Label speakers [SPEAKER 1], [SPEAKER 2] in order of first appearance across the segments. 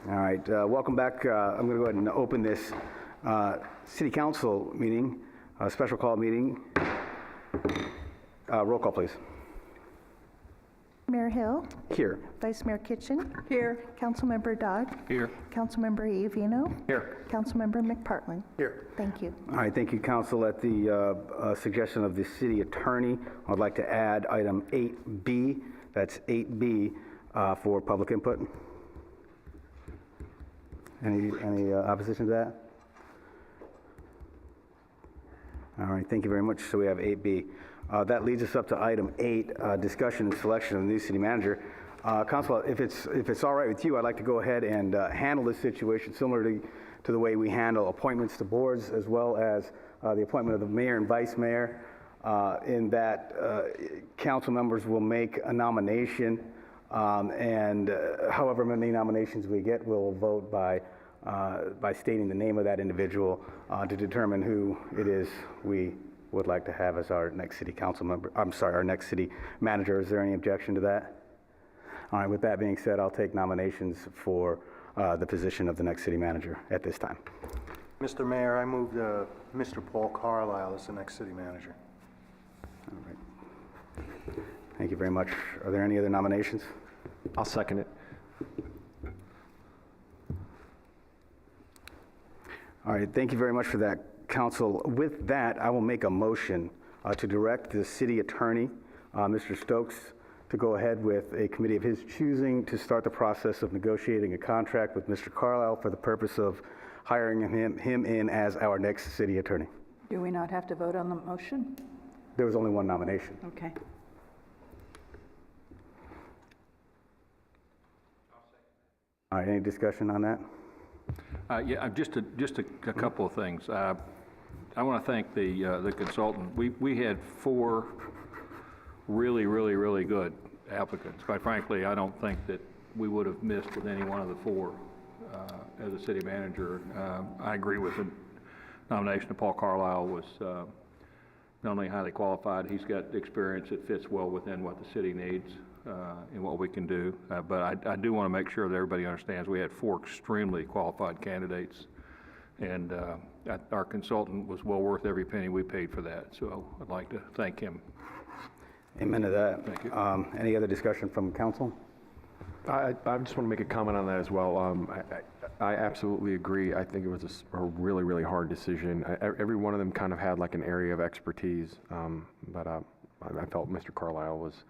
[SPEAKER 1] All right, welcome back. I'm going to go ahead and open this City Council meeting, special call meeting. Roll call, please.
[SPEAKER 2] Mayor Hill.
[SPEAKER 1] Here.
[SPEAKER 2] Vice Mayor Kitchen.
[SPEAKER 3] Here.
[SPEAKER 2] Councilmember Dodd.
[SPEAKER 4] Here.
[SPEAKER 2] Councilmember Iovino.
[SPEAKER 4] Here.
[SPEAKER 2] Councilmember McPartlin.
[SPEAKER 4] Here.
[SPEAKER 2] Thank you.
[SPEAKER 1] All right, thank you, Council. At the suggestion of the City Attorney, I'd like to add item 8B. That's 8B for public input. Any opposition to that? All right, thank you very much. So we have 8B. That leads us up to item 8, discussion and selection of the new city manager. Council, if it's all right with you, I'd like to go ahead and handle this situation similarly to the way we handle appointments to boards, as well as the appointment of the mayor and vice mayor, in that council members will make a nomination, and however many nominations we get, we'll vote by stating the name of that individual to determine who it is we would like to have as our next city council member. I'm sorry, our next city manager. Is there any objection to that? All right, with that being said, I'll take nominations for the position of the next city manager at this time.
[SPEAKER 5] Mr. Mayor, I move Mr. Paul Carlisle as the next city manager.
[SPEAKER 1] All right. Thank you very much. Are there any other nominations?
[SPEAKER 4] I'll second it.
[SPEAKER 1] All right, thank you very much for that, Council. With that, I will make a motion to direct the city attorney, Mr. Stokes, to go ahead with a committee of his choosing to start the process of negotiating a contract with Mr. Carlisle for the purpose of hiring him in as our next city attorney.
[SPEAKER 3] Do we not have to vote on the motion?
[SPEAKER 1] There was only one nomination.
[SPEAKER 3] Okay.
[SPEAKER 1] All right, any discussion on that?
[SPEAKER 4] Yeah, just a couple of things. I want to thank the consultant. We had 4 really good applicants. Quite frankly, I don't think that we would have missed with any one of the 4 as a city manager. I agree with the nomination of Paul Carlisle was not only highly qualified, he's got experience that fits well within what the city needs and what we can do. But I do want to make sure that everybody understands we had 4 extremely qualified candidates, and our consultant was well worth every penny we paid for that. So I'd like to thank him.
[SPEAKER 1] Amen to that.
[SPEAKER 4] Thank you.
[SPEAKER 1] Any other discussion from council?
[SPEAKER 6] I just want to make a comment on that as well. I absolutely agree. I think it was a really hard decision. Every one of them kind of had like an area of expertise, but I felt Mr. Carlisle was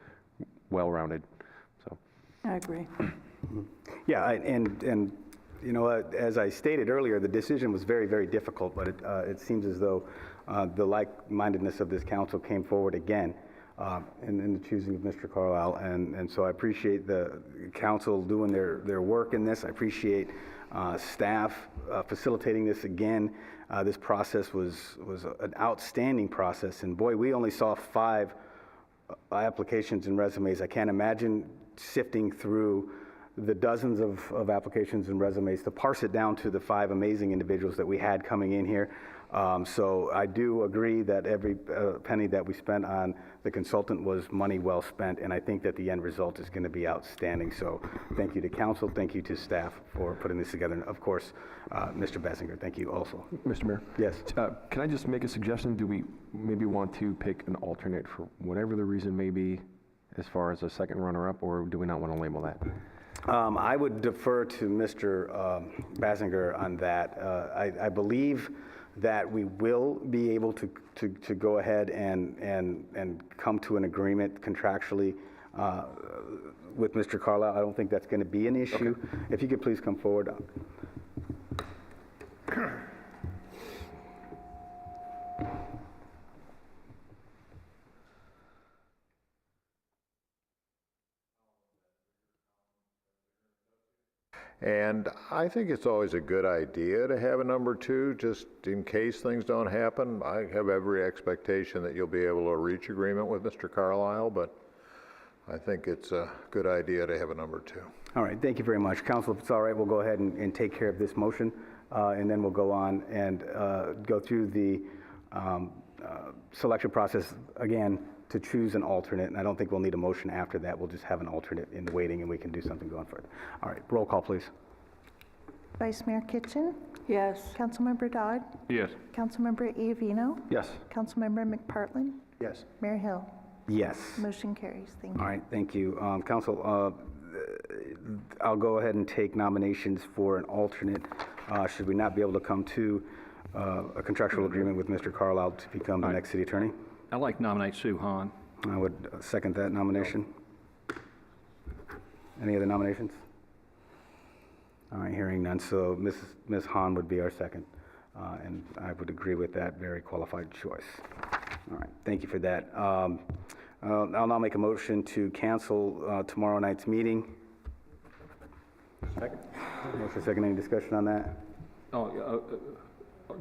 [SPEAKER 6] well-rounded. So
[SPEAKER 3] I agree.
[SPEAKER 1] Yeah, and you know, as I stated earlier, the decision was very difficult, but it seems as though the like-mindedness of this council came forward again in the choosing of Mr. Carlisle, and so I appreciate the council doing their work in this. I appreciate staff facilitating this again. This process was an outstanding process, and boy, we only saw 5 applications and resumes. I can't imagine sifting through the dozens of applications and resumes to parse it down to the 5 amazing individuals that we had coming in here. So I do agree that every penny that we spent on the consultant was money well spent, and I think that the end result is going to be outstanding. So thank you to council, thank you to staff for putting this together, and of course, Mr. Basinger, thank you also.
[SPEAKER 6] Mr. Mayor?
[SPEAKER 1] Yes.
[SPEAKER 6] Can I just make a suggestion? Do we maybe want to pick an alternate for whatever the reason may be as far as a second runner-up, or do we not want to label that?
[SPEAKER 1] I would defer to Mr. Basinger on that. I believe that we will be able to go ahead and come to an agreement contractually with Mr. Carlisle. I don't think that's going to be an issue. Okay. If you could please come forward.
[SPEAKER 7] And I think it's always a good idea to have a number 2, just in case things don't happen. I have every expectation that you'll be able to reach agreement with Mr. Carlisle, but I think it's a good idea to have a number 2.
[SPEAKER 1] All right, thank you very much. Council, if it's all right, we'll go ahead and take care of this motion, and then we'll go on and go through the selection process again to choose an alternate, and I don't think we'll need a motion after that. We'll just have an alternate in the waiting, and we can do something going further. All right, roll call, please.
[SPEAKER 2] Vice Mayor Kitchen,
[SPEAKER 3] Yes.
[SPEAKER 2] Councilmember Dodd,
[SPEAKER 4] Yes.
[SPEAKER 2] Councilmember Iovino,
[SPEAKER 6] Yes.
[SPEAKER 2] Councilmember McPartlin,
[SPEAKER 5] Yes.
[SPEAKER 2] Mayor Hill.
[SPEAKER 1] Yes.
[SPEAKER 2] Motion carries. Thank you.
[SPEAKER 1] All right, thank you. Council, I'll go ahead and take nominations for an alternate. Should we not be able to come to a contractual agreement with Mr. Carlisle to become the next city attorney?
[SPEAKER 4] I'd like to nominate Sue Hahn.
[SPEAKER 1] I would second that nomination. Any other nominations? All right, hearing none, so Ms. Hahn would be our second, and I would agree with that, very qualified choice. All right, thank you for that. I'll now make a motion to cancel tomorrow night's meeting. Second. Motion second, any discussion on that?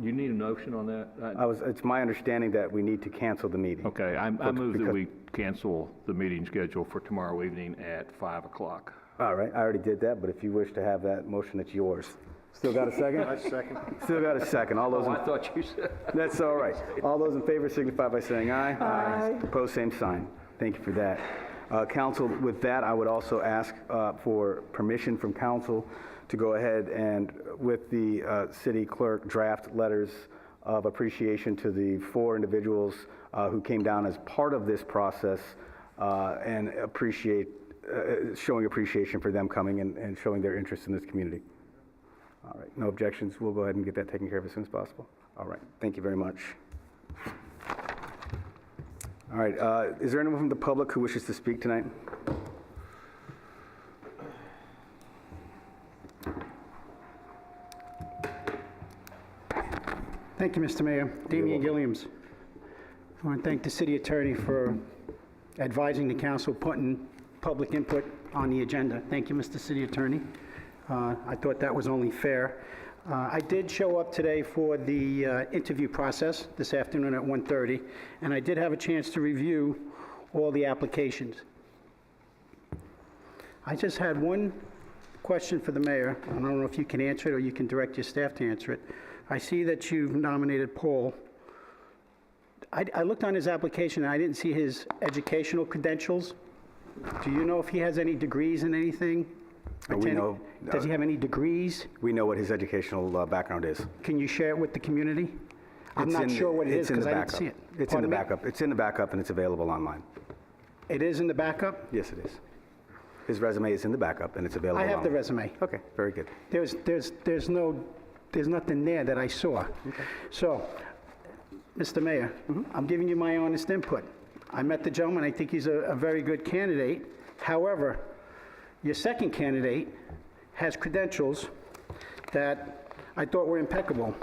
[SPEAKER 4] You need a motion on that?
[SPEAKER 1] It's my understanding that we need to cancel the meeting.
[SPEAKER 4] Okay, I move that
[SPEAKER 1] because-
[SPEAKER 4] we cancel the meeting schedule for tomorrow evening at 5 o'clock.
[SPEAKER 1] All right, I already did that, but if you wish to have that motion, it's yours. Still got a second?
[SPEAKER 5] I second.
[SPEAKER 1] Still got a second. All those,
[SPEAKER 4] Oh, I thought you said.
[SPEAKER 1] that's all right. All those in favor signify by saying aye.
[SPEAKER 3] Aye.
[SPEAKER 1] Opposed, same sign. Thank you for that. Council, with that, I would also ask for permission from council to go ahead and, with the city clerk, draft letters of appreciation to the 4 individuals who came down as part of this process and showing appreciation for them coming and showing their interest in this community. All right, no objections. We'll go ahead and get that taken care of as soon as possible. All right, thank you very much. All right, is there anyone from the public who wishes to speak tonight?
[SPEAKER 8] Thank you, Mr. Mayor. Damian Gilliams. I want to thank the city attorney for advising the council, putting public input on the agenda. Thank you, Mr. City Attorney. I thought that was only fair. I did show up today for the interview process this afternoon at 1:30, and I did have a chance to review all the applications. I just had one question for the mayor. I don't know if you can answer it or you can direct your staff to answer it. I see that you've nominated Paul. I looked on his application and I didn't see his educational credentials. Do you know if he has any degrees in anything?
[SPEAKER 1] We know.
[SPEAKER 8] Does he have any degrees?
[SPEAKER 1] We know what his educational background is.
[SPEAKER 8] Can you share it with the community? I'm
[SPEAKER 1] It's
[SPEAKER 8] not
[SPEAKER 1] in-
[SPEAKER 8] sure what it is
[SPEAKER 1] it's in the
[SPEAKER 8] because I didn't
[SPEAKER 1] backup.
[SPEAKER 8] see it.
[SPEAKER 1] It's in the
[SPEAKER 8] Pardon me?
[SPEAKER 1] backup. It's in the backup and it's available online.
[SPEAKER 8] It is in the backup?
[SPEAKER 1] Yes, it is. His resume is in the backup and it's available
[SPEAKER 8] I
[SPEAKER 1] online.
[SPEAKER 8] have the resume.
[SPEAKER 1] Okay, very good.
[SPEAKER 8] There's nothing there that I saw. So, Mr. Mayor, I'm giving you my honest input. I met the gentleman, I think he's a very good candidate. However, your second candidate has credentials that I thought were impeccable.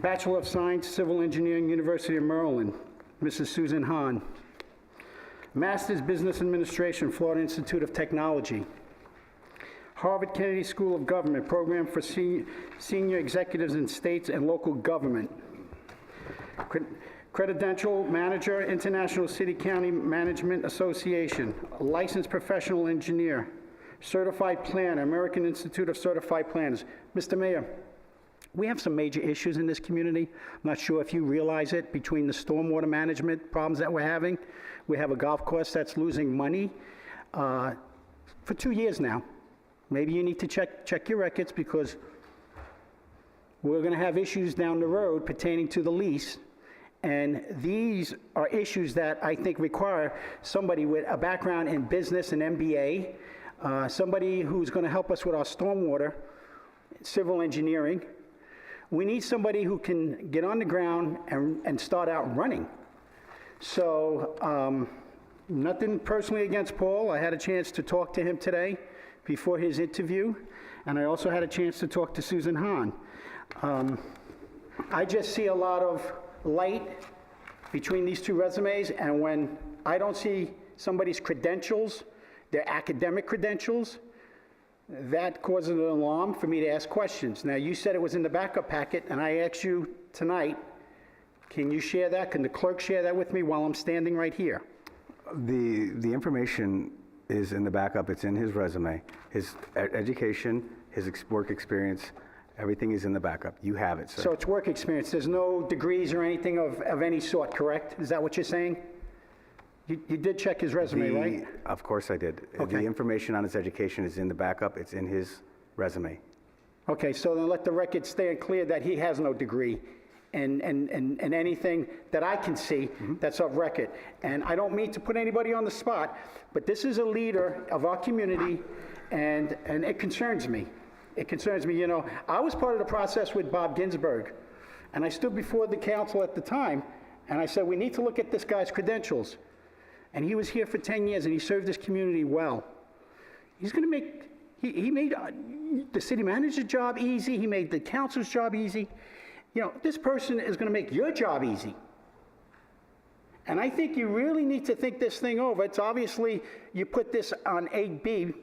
[SPEAKER 8] Bachelor of Science, Civil Engineering, University of Maryland, Mrs. Susan Hahn. Master's Business Administration, Florida Institute of Technology. Harvard Kennedy School of Government, Program for Senior Executives in States and Local Government. Credential Manager, International City County Management Association. Licensed Professional Engineer. Certified Planner, American Institute of Certified Planners. Mr. Mayor, we have some major issues in this community. I'm not sure if you realize it, between the stormwater management problems that we're having. We have a golf course that's losing money for 2 years now. Maybe you need to check your records because we're going to have issues down the road pertaining to the lease. And these are issues that I think require somebody with a background in business and MBA, somebody who's going to help us with our stormwater, civil engineering. We need somebody who can get on the ground and start out running. So nothing personally against Paul. I had a chance to talk to him today before his interview, and I also had a chance to talk to Susan Hahn. I just see a lot of light between these two resumes, and when I don't see somebody's credentials, their academic credentials, that causes an alarm for me to ask questions. Now, you said it was in the backup packet, and I asked you tonight, can you share that? Can the clerk share that with me while I'm standing right here?
[SPEAKER 1] The information is in the backup. It's in his resume. His education, his work experience, everything is in the backup. You have it, sir.
[SPEAKER 8] So it's work experience. There's no degrees or anything of any sort, correct? Is that what you're saying? You did check his resume, right?
[SPEAKER 1] Of course I did.
[SPEAKER 8] Okay.
[SPEAKER 1] The information on his education is in the backup. It's in his resume.
[SPEAKER 8] Okay, so then let the record stand clear that he has no degree in anything that I can see that's of record. And I don't mean to put anybody on the spot, but this is a leader of our community, and it concerns me. It concerns me, you know. I was part of the process with Bob Ginsburg, and I stood before the council at the time, and I said, we need to look at this guy's credentials. And he was here for 10 years, and he served this community well. He's going to make, he made the city manager's job easy. He made the council's job easy. You know, this person is going to make your job easy. And I think you really need to think this thing over. It's obviously, you put this on 8B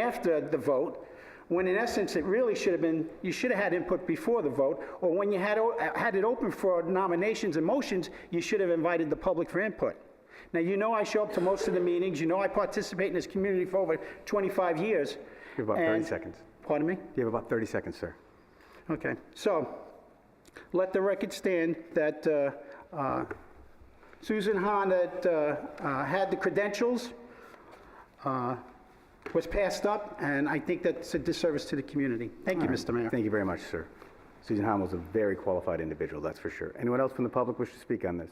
[SPEAKER 8] after the vote, when in essence it really should have been, you should have had input before the vote, or when you had it open for nominations and motions, you should have invited the public for input. Now, you know I show up to most of the meetings. You know I participate in this community for over 25 years.
[SPEAKER 1] You have about 30 seconds.
[SPEAKER 8] Pardon me?
[SPEAKER 1] You have about 30 seconds, sir.
[SPEAKER 8] Okay, so let the record stand that Susan Hahn that had the credentials was passed up, and I think that's a disservice to the community. Thank you, Mr. Mayor.
[SPEAKER 1] Thank you very much, sir. Susan Hahn was a very qualified individual, that's for sure. Anyone else from the public wish to speak on this?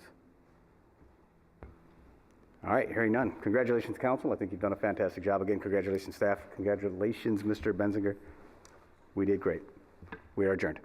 [SPEAKER 1] All right, hearing none. Congratulations, council. I think you've done a fantastic job. Again, congratulations, staff. Congratulations, Mr. Benzinger. We did great. We are adjourned.